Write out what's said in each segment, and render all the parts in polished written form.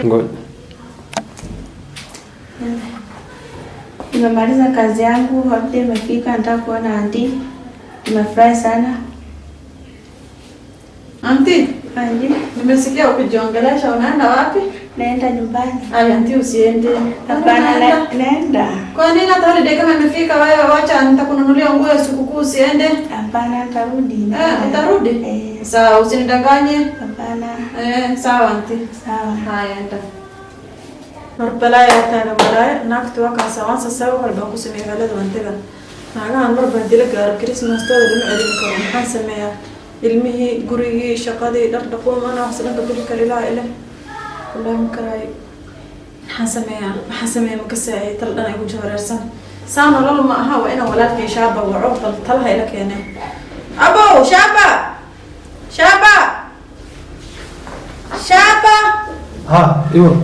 Ngoja. Nimemaliza kazi yangu, holiday imefika, nataka kuona auntie. Nimefurahi sana. Auntie, Auntie, nimesikia ukijiongelesha, unaenda wapi? naenda nyumbani. Ay, auntie usiende. Hapana, naenda. Kwa nini hata holiday kama imefika wewe wacha nitakununulia nguo ya sikukuu usiende? Hapana, nitarudi. Utarudi? Eh. Sawa, usinidanganye. Hapana. Sawa auntie. Sawa. Haya, enda. Marbalaya taana malaya naagtu waa ka sawansa sawa walba ku sameeyay magaalada wantiga naagahan marba dila gaar Christmas tada lama celin karo maxaan sameeyaa ilmihii gurigii shaqadii dhaqdhaqo mana waxsan ka bixi kari laa ilaa kulan karay maxaan sameeyaa ma ka saacay tal dhan ay ku jawaarsan saan nolol ma aha waa ina walaalkay shaaba waco talaha ila keenay abo shaaba ايوه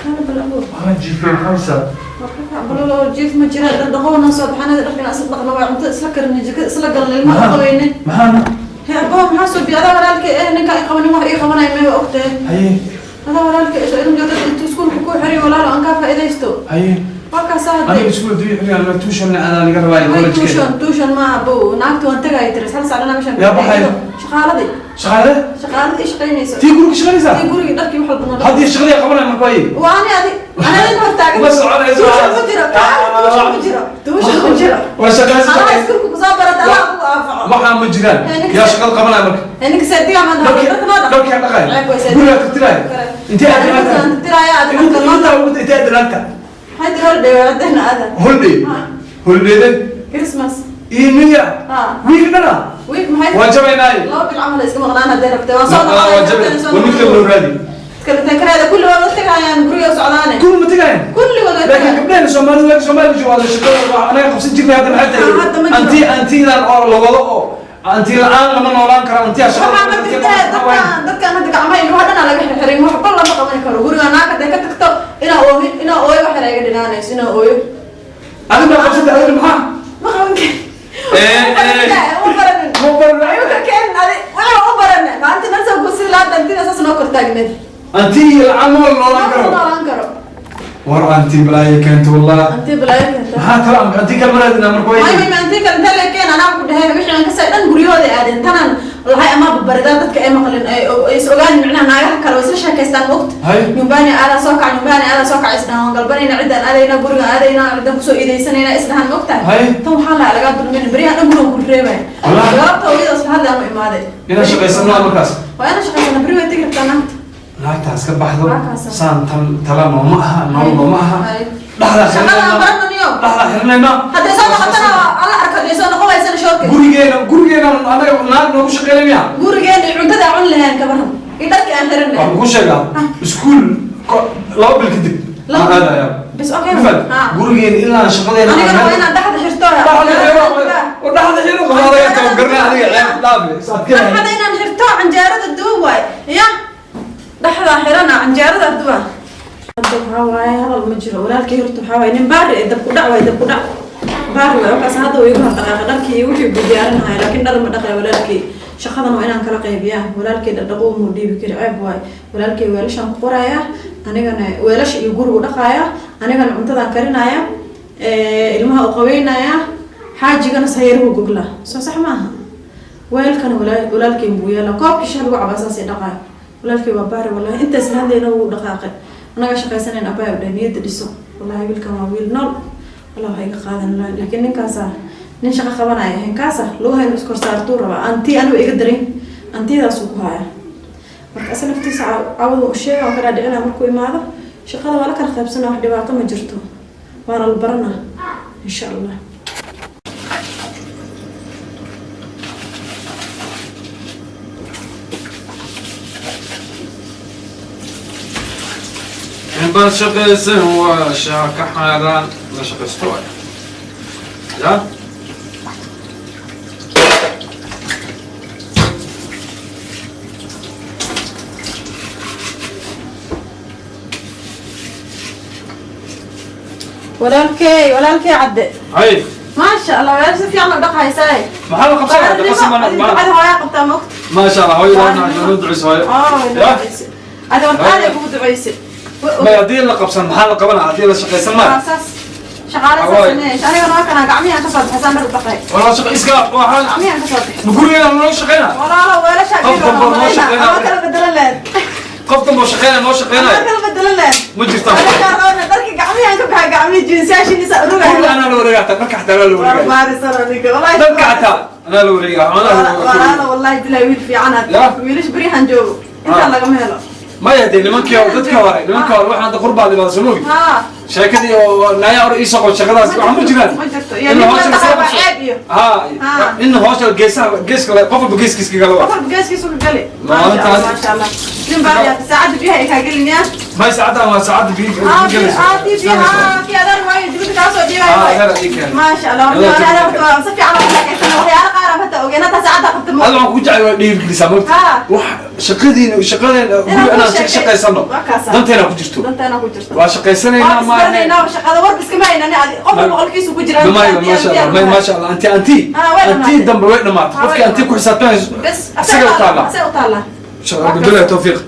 كان بالابو جيب في الخمسه بلو جيف ما جرى دقونا صوب حنا رحنا اصدق ما انت سلكر نجي سلكر للماء قوينه معانا هي ابو ما حسب هذا ورالك انك يقوني ما يقوني ما وقته هي هذا ورالك ايش انت انت سكول كوكو حري ولا لا انك فائديستو هي وكا صاحب انا سكول دي انا توشن انا نقرا كولج توشن ما ابو ناقتو انت قاعد ترس هل سالنا مش يا بحي شغاله شغاله ايش قينيسو تي يقولك شغليسا تي يقولك دكي وحضنا هذه الشغله قبلها ما كويس وانا هذه انا لين مرتاح بس على توشن مجرى وشغله انا اسكتكم صابره ترى ما مجران يا شغل قبلها مك انك سدي عمل لو كان دقاي قول لك تراي انت انت تراي انت ادرانك هاي هولدي ودنا هذا هولدي ده كريسماس ايه نيا ويك دنا ويك ما هي وجبناي لا بالعمل اسمه غلانا ديربت وصلنا ونكتب الاولادي كلمه هذا كله وقت يعني غريو سعدانه كل ما تجاين كل وقت لكن قبلنا سومالي جو هذا الشغل انا قصدي جيب هذا الحد انت لا انت الان لما نولان كره انت شغل dadka ana gacmaha iyo hadana laga xirin wax bal lama qaban karo guriga naaka day ka tagto ina ooyo wax reega dhinaanayso ina ooyo adiga qabsada adiga maxaa ma qaban انت العمل نولان كره ور انت بلاي كانت والله انت بلاي كانت ها ترى انت كاميرا نمر كويس هاي ما انت كنت لكن انا كنت هي وحنا كسيدان غريوده ادين تنان والله اما ببردان dadka ay maqlin ay ogaan macnaha naagaha kale way isla sheekaystaan waqt yumbaani ala soo kac isdaan galbanina ciidan aadayna guriga aadayna ciidan ku soo iideysanayna isdaan waqta tan waxa la laga dulmin bariya dhan guriga ku reebay galabta wayda isla hadda ama imaaday ina shaqaysana markaas waa ina shaqaysana bariya tigirtana naagtaas ka baxdo saan talama ma aha nolol ma aha dhaxda xirnayna hadda soo noqotana alla arkay soo noqonaysa shoorka gurigeena anaga naag noogu shaqeynaya gurigeena cuntada cun lahayn kabaran idalka aan xiranay waxaan ku sheegaa iskuul laba bil kadib hada ya bas okay gurigeena ilaa shaqadeena aniga waa inaan dhaxda xirto dhaxda xiro qadaaya ka garnaa adiga ceeb dhaafle saadkeen dhaxda inaan xirto canjeerada duubay ya dhaxda xirana canjeerada duba waxa waaye hadal ma jiro walaalkii horta waxa waaye nin baari dab ku dhac baari waa kaas hadda way igu dhaqaaqay dharkii wixii diyaarinahay laakiin dhar ma dhaqay walaalkii shaqadan waa inaan kala qaybiyaa walaalkii dhaqo mu dhiibi kari ceeb waay walaalkii weelashan ku qoraya anigana weelash iyo gurigu dhaqaaya anigana cuntada karinaya ilmaha u qaweynaya xaajigana sayruhu gogla soo sax maaha weelkan walaalkii buu yeela koobkii shal ugu cabaasay dhaqay walaalkii waa baari wallahi intaas hadayna uu dhaqaaqay anaga shaqaysaneen abaa niyada dhiso wallahi wiilkan waa wiil nool wallahi waxay ka qaadan lahayn laakiin ninkaas nin shaqo qabanaya hinkaasa loo hayno iskor saartuu raba anti anigu iga darin antidaas uu ku haya marka asal naftiisa awadu sheega oo kala dhicina markuu imaado shaqada waa la kala qaybsanaa wax dhibaato ma jirto waana la baranaa insha Allah بس شقيسه وشاك حيران لا شقيستوي لا walaalkay cadde هاي ما شاء الله ولا شيء في عنا دقة يساي محل قبصة قسم هذا هوايا قبتها مخ ما شاء الله هاي أنا ندعي سوي هذا وقال يقول دعيسي ما يدي اللي قبصة محل قبنا عادي ولا شقي سماه أساس شغالة سنة أنا ما كان قاعمين أنا كسر حسن الدقة ولا شقي إسقاط واحد قاعمين أنا كسر نقول يلا ما شقينا ولا شقي ما كان بدل الله قفتم ما شقينا ما شقينا ما كان بدل الله مجلس أنا كان درك قاعمين أنا كبها قاعمين جنسي عشان يسألوك أنا لو رجعت مركح حتى لو رجعت ما رسالة لك والله رجعت أنا لو رجعت أنا والله بلا ويل في عنها ويلش بريحان جو أنت الله جميله ما يهدي لمن كيو ضدك ورا لمن كيو واحد عنده قرب بعد ما سنوي شركتي ونايا رئيس أو شغلات عم بجيبان يعني ما تخاف عيب إنه هوش الجيس كلا قفل بجيس كيس كلا قفل بجيس كيس وكلا ما شاء الله من بعد ساعد بيها هيك قلني ما يساعدها ما ساعد بيجي دي فيها في هذا الواي جبت كاسو دي ما شاء الله انا صفي على وحي انا قارب حتى وجينا ساعدها قبت هذا ما كنت جاي دير لي سامت شقدين انا شقي سنه انت انا كجرتو وشقي سنه ما انا شقه ورك اسكما انا قفل قلكيس كجرا ما شاء الله ما شاء الله انت دم وين ما تفكر انت كحسابتها بس اسوي طالع شكرا لله توفيق